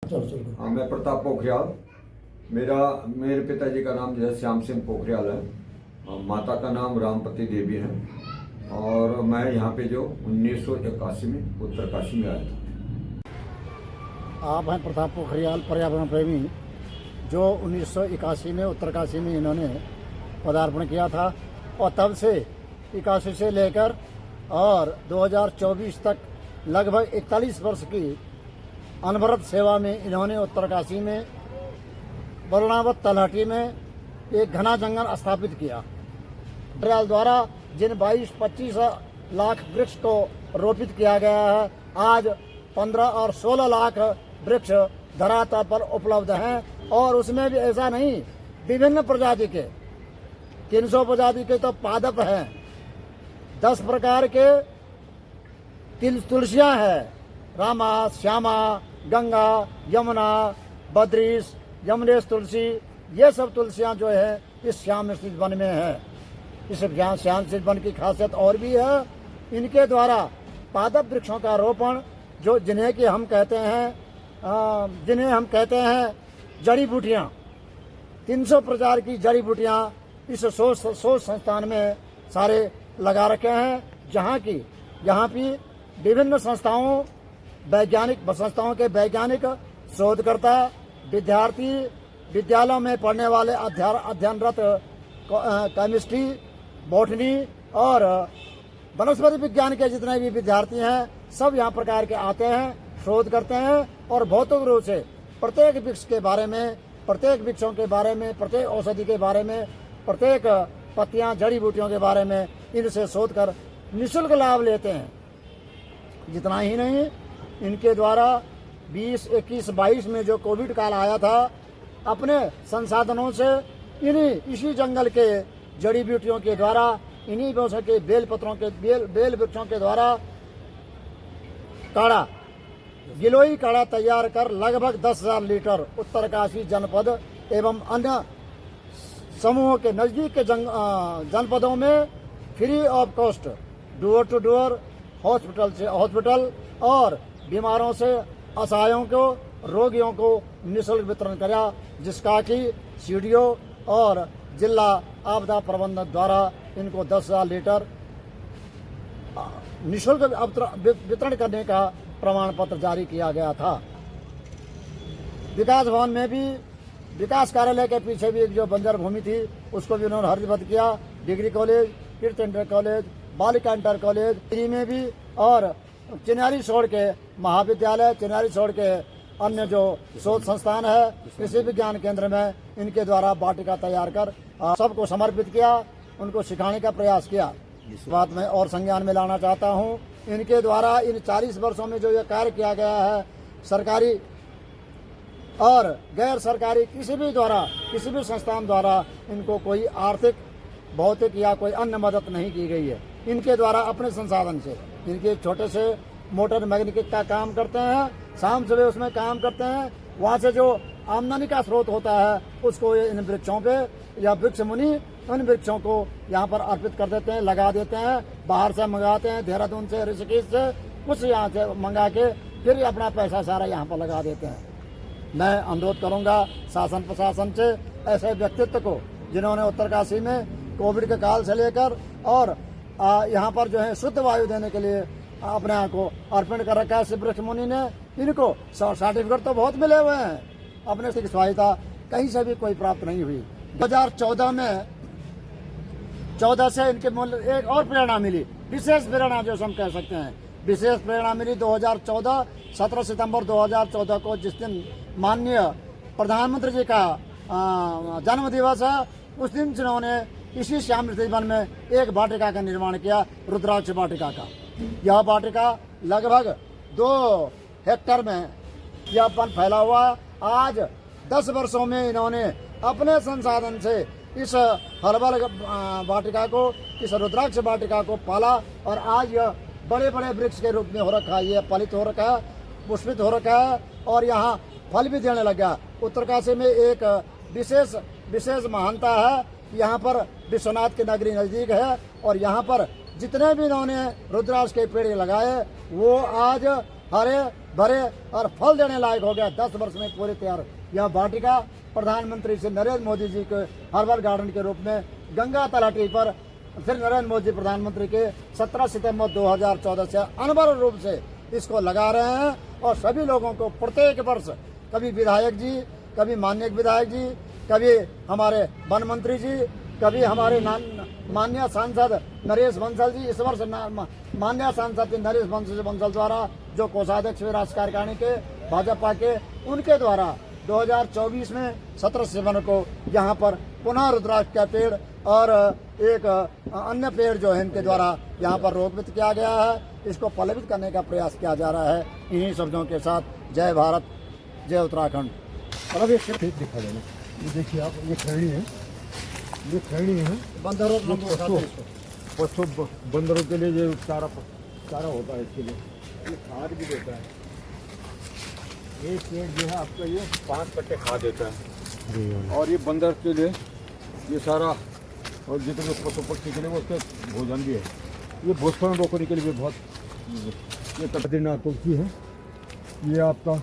मैं प्रताप पोखरियाल। मेरे पिताजी का नाम जो है श्याम सिंह पोखरियाल है, माता का नाम रामपति देवी है, और मैं यहाँ पे जो 1981 में उत्तरकाशी में आया था। आप हैं प्रताप पोखरियाल, पर्यावरण प्रेमी, जो 1981 में उत्तरकाशी में इन्होंने पदार्पण किया था और तब से 81 से लेकर और 2024 तक लगभग 41 वर्ष की अनवरत सेवा में इन्होंने उत्तरकाशी में वरुणावत तलहटी में एक घना जंगल स्थापित किया। पर्यावरण द्वारा जिन 22-25 लाख वृक्ष को रोपित किया गया है, आज 15 और 16 लाख वृक्ष धरातल पर उपलब्ध हैं। और उसमें भी ऐसा नहीं, विभिन्न प्रजाति के 300 प्रजाति के तो पादप हैं, 10 प्रकार के तुलसियां हैं, रामा, श्यामा, गंगा, यमुना, बद्रीश, यमुनेश तुलसी, ये सब तुलसियां जो है इस श्याम स्थित वन में है। इस श्याम स्थित वन की खासियत और भी है, इनके द्वारा पादप वृक्षों का रोपण जिन्हें हम कहते हैं जड़ी बूटियां, 300 प्रकार की जड़ी बूटियां इस शोध संस्थान में सारे लगा रखे हैं, यहाँ की विभिन्न संस्थाओं के वैज्ञानिक शोधकर्ता, विद्यार्थी, विद्यालयों में पढ़ने वाले अध्ययनरत केमिस्ट्री, बॉटनी और वनस्पति विज्ञान के जितने भी विद्यार्थी हैं, सब यहाँ प्रकार के आते हैं, शोध करते हैं और भौतिक रूप से प्रत्येक वृक्ष के बारे में, प्रत्येक वृक्षों के बारे में, प्रत्येक औषधि के बारे में, प्रत्येक पत्तियां, जड़ी बूटियों के बारे में इनसे शोध कर निःशुल्क लाभ लेते हैं। जितना ही नहीं, इनके द्वारा 20, 21, 22 में जो कोविड काल आया था, अपने संसाधनों से इसी जंगल के जड़ी बूटियों के द्वारा, इन्हीं वृक्षों के बेल वृक्षों के द्वारा काढ़ा, गिलोई काढ़ा तैयार कर लगभग 10,000 लीटर उत्तरकाशी जनपद एवं अन्य समूहों के नजदीक के जनपदों में free of cost door to door, hospital से हॉस्पिटल और बीमारों से असहायों को, रोगियों को निःशुल्क वितरण किया, जिसका कि सीडीओ और जिला आपदा प्रबंधन द्वारा इनको 10,000 लीटर निःशुल्क वितरण करने का प्रमाण पत्र जारी किया गया था। विकास भवन में भी, विकास कार्यालय के पीछे भी एक जो बंजर भूमि थी, उसको भी उन्होंने हरित किया। डिग्री कॉलेज, तीर्थ इंटर कॉलेज, बालिका इंटर कॉलेज में भी, और चिन्यारी छोड़ के महाविद्यालय, चिन्यारी छोड़ के अन्य जो शोध संस्थान है, कृषि विज्ञान केंद्र में इनके द्वारा वाटिका तैयार कर सबको समर्पित किया, उनको सिखाने का प्रयास किया। इस बात में और संज्ञान में लाना चाहता हूँ, इनके द्वारा इन 40 वर्षों में जो ये कार्य किया गया है, सरकारी और गैर सरकारी किसी भी संस्थान द्वारा इनको कोई आर्थिक, भौतिक या कोई अन्य मदद नहीं की गई है। इनके द्वारा अपने संसाधन से इनके छोटे से मोटर मैकेनिक का काम करते हैं, शाम सुबह उसमें काम करते हैं, वहाँ से जो आमदनी का स्रोत होता है उसको इन वृक्षों पे या वृक्ष मुनि उन वृक्षों को यहाँ पर अर्पित कर देते हैं, लगा देते हैं। बाहर से मंगाते हैं, देहरादून से, ऋषिकेश से, कुछ यहाँ से मंगा के फिर अपना पैसा सारा यहाँ पर लगा देते हैं। मैं अनुरोध करूँगा शासन प्रशासन से, ऐसे व्यक्तित्व को जिन्होंने उत्तरकाशी में कोविड के काल से लेकर और यहाँ पर जो है शुद्ध वायु देने के लिए अपने आप को अर्पण कर रखा है, शिव वृक्ष मुनि ने, इनको सर्टिफिकेट तो बहुत मिले हुए हैं, अपने से सहायता कहीं से भी कोई प्राप्त नहीं हुई। 2014 में 14 से इनके मूल्य एक और प्रेरणा मिली, विशेष प्रेरणा जो हम कह सकते हैं, विशेष प्रेरणा मिली 2014, 17 सितंबर 2014 को, जिस दिन माननीय प्रधानमंत्री जी का जन्म दिवस है, उस दिन जिन्होंने इसी श्याम स्थित वन में एक वाटिका का निर्माण किया, रुद्राक्ष वाटिका का। यह वाटिका लगभग 2 हेक्टेयर में यह वन फैला हुआ। आज 10 वर्षों में इन्होंने अपने संसाधन से इस हर्बल वाटिका को, इस रुद्राक्ष वाटिका को पाला और आज यह बड़े बड़े वृक्ष के रूप में हो रखा है, ये फलित हो रखा है, पुष्पित हो रखा है और यहाँ फल भी देने लगा। उत्तरकाशी में एक विशेष महानता है, यहाँ पर विश्वनाथ की नगरी नज़दीक है और यहाँ पर जितने भी इन्होंने रुद्राक्ष के पेड़ लगाए वो आज हरे भरे और फल देने लायक हो गया। 10 वर्ष में पूरे तैयार। यह वाटिका प्रधानमंत्री श्री नरेंद्र मोदी जी के हर्बल गार्डन के रूप में गंगा तलहटी पर श्री नरेंद्र मोदी प्रधानमंत्री के 17 सितंबर 2014 से अनवरत रूप से इसको लगा रहे हैं। और सभी लोगों को प्रत्येक वर्ष कभी विधायक जी, कभी माननीय विधायक जी, कभी हमारे वन मंत्री जी, कभी हमारे माननीय सांसद नरेश बंसल जी, इस वर्ष माननीय सांसद नरेश बंसल द्वारा जो कोषाध्यक्ष विराज कार्यकारिणी के भाजपा के, उनके द्वारा 2024 में 17 सितंबर को यहाँ पर पुनः रुद्राक्ष का पेड़ और एक अन्य पेड़ जो है इनके द्वारा यहाँ पर रोपित किया गया है। इसको पल्लवित करने का प्रयास किया जा रहा है। इन्हीं शब्दों के साथ जय भारत, जय उत्तराखंड। अब एक खेत दिखा देना। ये देखिए आप, ये खैनी है, ये खैनी है। बंदरों पशु बंदरों के लिए जो चारा होता है, इसके लिए ये खाद भी देता है। एक पेड़ जो है आपका ये 5 कट्टे खाद देता है। और ये बंदर के लिए ये सारा, और जितने पशु पक्षी के लिए वो उसके भोजन भी है। ये भूस्खलन रोकने के लिए भी बहुत, ये बद्रीनाथ तुलसी है, ये आपका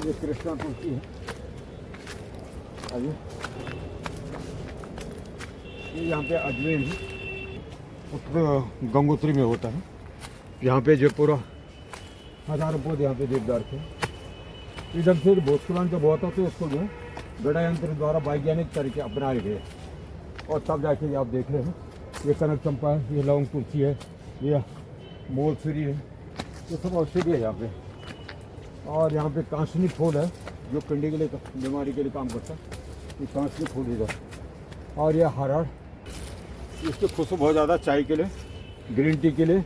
ये कृष्णा तुलसी है। आइए, ये यहाँ पे अजमेर है, उत्तर गंगोत्री में होता है। यहाँ पे जो पूरा हजारों पौधे यहाँ पे देवदार थे। इधर से भूस्खलन जब होता तो उसको जो है गड़ा यंत्र द्वारा वैज्ञानिक तरीके अपनाए गए और तब जाके आप देख रहे हैं। ये कनक चंपा है, ये लौंग तुलसी है, ये मोलसुरी है, ये सब औषधि है यहाँ पे। और यहाँ पे कांसनी फूल है जो कंडी के लिए, बीमारी के लिए काम करता है। ये कांसनी फूल इधर। और ये हरड़, इसकी खुशबू बहुत ज़्यादा चाय के लिए, ग्रीन टी के लिए।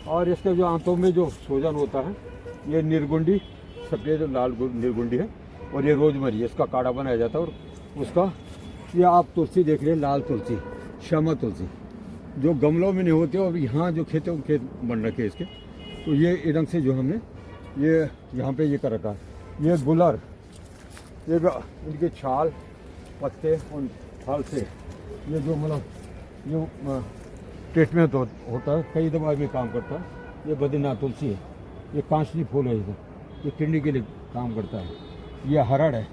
और इसके जो आंतों में जो सूजन होता है, ये निर्गुंडी, सफ़ेद लाल निर्गुंडी है। और ये रोजमरी, इसका काढ़ा बनाया जाता है। और उसका ये आप तुलसी देख रहे हैं, लाल तुलसी, श्यामा तुलसी, जो गमलों में नहीं होते और यहाँ जो खेतों के बन रखे इसके, तो ये रंग से जो हमने ये यहाँ पे ये कर रखा है। ये गुलर, ये इनके छाल, पत्ते और फल से ये जो मतलब ये ट्रीटमेंट होता है, कई दवाई में काम करता है। ये बद्रीनाथ तुलसी है, ये कांसनी फूल है, इधर ये किडनी के लिए काम करता है। ये हरड़ है।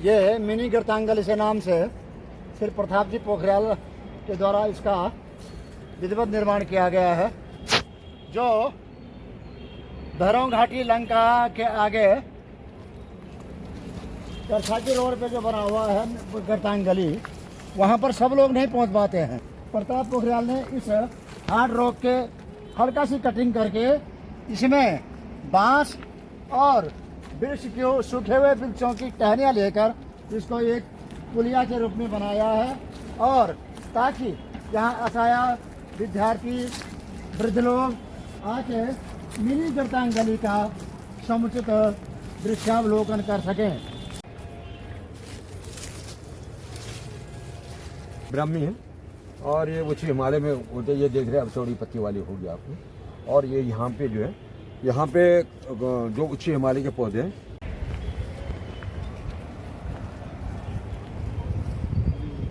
ये मिनी गिरतांगल इसे नाम से श्री प्रताप जी पोखरियाल के द्वारा इसका विधिवत निर्माण किया गया है, जो भैरव घाटी लंका के आगे करसाकी रोड पे जो बना हुआ है गिरतांगली, वहाँ पर सब लोग नहीं पहुँच पाते हैं। प्रताप पोखरियाल ने इस हार्ड रॉक के हल्का सी कटिंग करके इसमें बांस और वृक्ष के सूखे हुए वृक्षों की टहनियाँ लेकर इसको एक पुलिया के रूप में बनाया है। और ताकि यहाँ असहाय विद्यार्थी, वृद्ध लोग आके मिनी गिरतांगली का समुचित दृश्यावलोकन कर सकें। ब्राह्मी है और ये उच्च हिमालय में होते, ये देख रहे हैं अब चौड़ी पत्ती वाली होगी आपको। और ये यहाँ पे जो है, यहाँ पे जो उच्च हिमालय के पौधे हैं,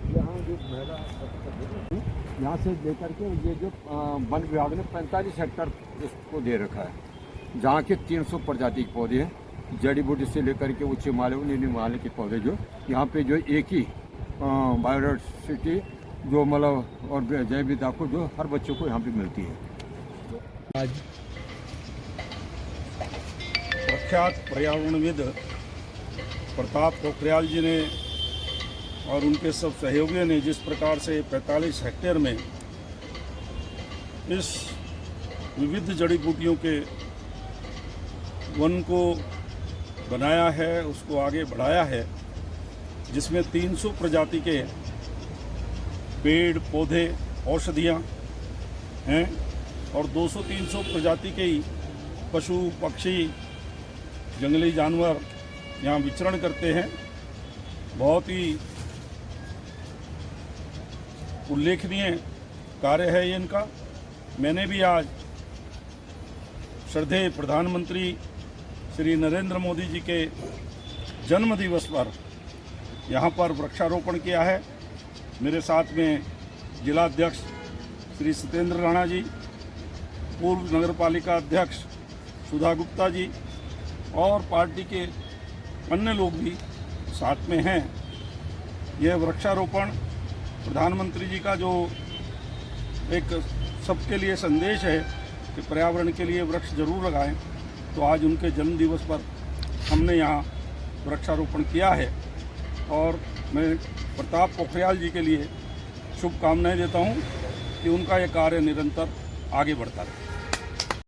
यहाँ जो महिला यहाँ से लेकर के ये जो वन विभाग ने 45 हेक्टर इसको दे रखा है, जहाँ के 300 प्रजाति के पौधे हैं। जड़ी बूटी से लेकर के उच्च हिमालय और निम्न हिमालय के पौधे जो यहाँ पे जो एक ही बायोडाइवर्सिटी जो मतलब और जैव विविधता को जो हर बच्चों को यहाँ पे मिलती है। आज प्रख्यात पर्यावरणविद प्रताप पोखरियाल जी ने और उनके सब सहयोगियों ने जिस प्रकार से 45 हेक्टेयर में इस विविध जड़ी बूटियों के वन को बनाया है, उसको आगे बढ़ाया है, जिसमें 300 प्रजाति के पेड़ पौधे औषधियाँ हैं और 200-300 प्रजाति के ही पशु पक्षी जंगली जानवर यहाँ विचरण करते हैं। बहुत ही उल्लेखनीय कार्य है ये इनका। मैंने भी आज श्रद्धेय प्रधानमंत्री श्री नरेंद्र मोदी जी के जन्म दिवस पर यहाँ पर वृक्षारोपण किया है। मेरे साथ में जिलाध्यक्ष श्री सत्येंद्र राणा जी, पूर्व नगर पालिका अध्यक्ष सुधा गुप्ता जी और पार्टी के अन्य लोग भी साथ में हैं। यह वृक्षारोपण प्रधानमंत्री जी का जो एक सबके लिए संदेश है कि पर्यावरण के लिए वृक्ष जरूर लगाएं, तो आज उनके जन्मदिवस पर हमने यहाँ वृक्षारोपण किया है और मैं प्रताप पोखरियाल जी के लिए शुभकामनाएं देता हूँ कि उनका यह कार्य निरंतर आगे बढ़ता रहे।